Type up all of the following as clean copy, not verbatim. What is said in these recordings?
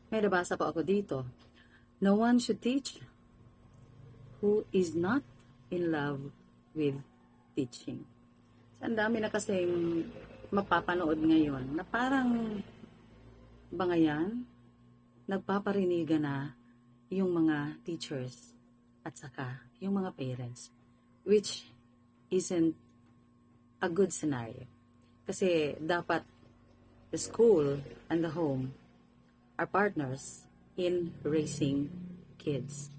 May nabasa po ako dito. No one should teach who is not in love with teaching. So, ang dami na kasing mapapanood ngayon na parang bangayan, nagpaparinigan na yung mga teachers at saka yung mga parents, which isn't a good scenario. Kasi dapat the school and the home are partners in raising kids.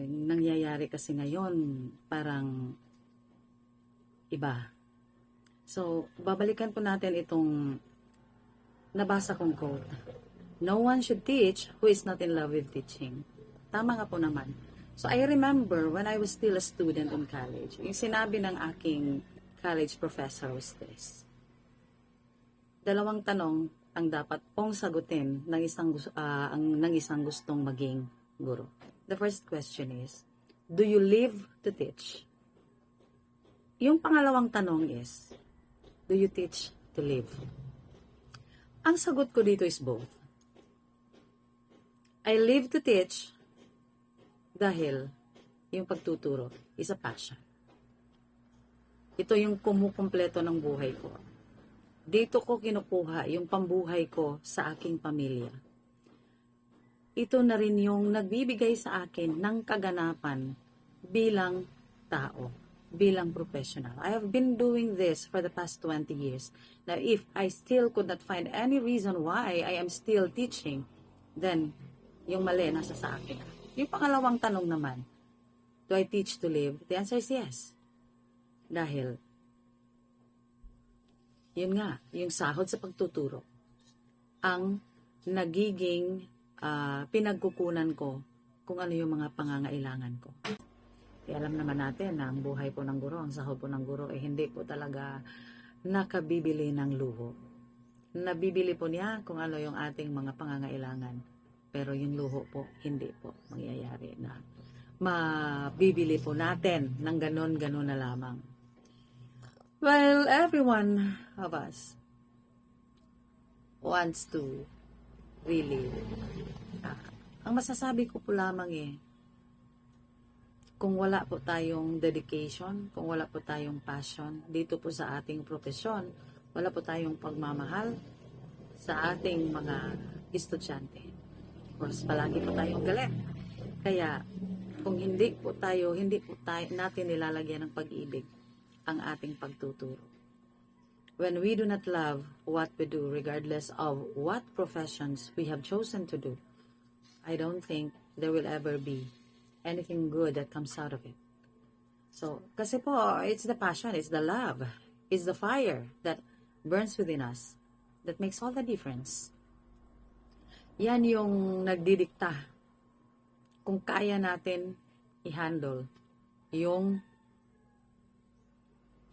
Nangyayari kasi ngayon parang iba. So, babalikan po natin itong nabasa kong quote. No one should teach who is not in love with teaching. Tama nga po naman. So, I remember when I was still a student in college, yung sinabi ng aking college professor was this. Dalawang tanong ang dapat pong sagutin ng isang gustong maging guro. The first question is, do you live to teach? Yung pangalawang tanong is, do you teach to live? Ang sagot ko dito is both. I live to teach dahil yung pagtuturo is a passion. Ito yung kumukumpleto ng buhay ko. Dito ko kinukuha yung pambuhay ko sa aking pamilya. Ito na rin yung nagbibigay sa akin ng kaganapan bilang tao, bilang professional. I have been doing this for the past 20 years. Now, if I still could not find any reason why I am still teaching, then yung mali nasa sa akin. Yung pangalawang tanong naman, do I teach to live? The answer is yes. Dahil yun nga, yung sahod sa pagtuturo, ang nagiging pinagkukunan ko kung ano yung mga pangangailangan ko. Alam naman natin na ang buhay po ng guro, ang sahod po ng guro, hindi po talaga nakabibili ng luho. Nabibili po niya kung ano yung ating mga pangangailangan. Pero yung luho po, hindi po mangyayari na mabibili po natin ng ganon-ganon na lamang. Well, everyone of us wants to really, ang masasabi ko po lamang kung wala po tayong dedication, kung wala po tayong passion dito po sa ating profesyon, wala po tayong pagmamahal sa ating mga estudyante. Of course, palagi po tayong galit. Kaya, kung hindi po natin nilalagyan ng pag-ibig ang ating pagtuturo. When we do not love what we do, regardless of what professions we have chosen to do, I don't think there will ever be anything good that comes out of it. So, kasi po, it's the passion, it's the love, it's the fire that burns within us that makes all the difference. Yan yung nagdidikta kung kaya natin i-handle yung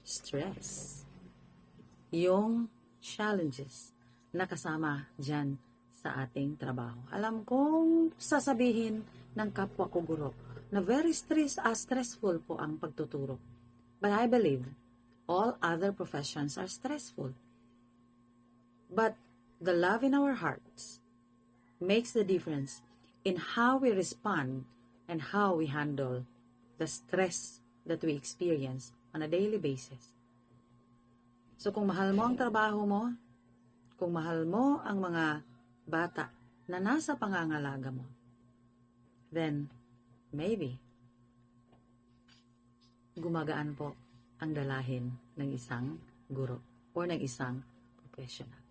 stress, yung challenges na kasama dyan sa ating trabaho. Alam kong sasabihin ng kapwa ko guro na very stressful po ang pagtuturo. But I believe all other professions are stressful. But the love in our hearts makes the difference in how we respond and how we handle the stress that we experience on a daily basis. So kung mahal mo ang trabaho mo, kung mahal mo ang mga bata na nasa pangangalaga mo, then maybe gumagaan po ang dalahin ng isang guro or ng isang professional.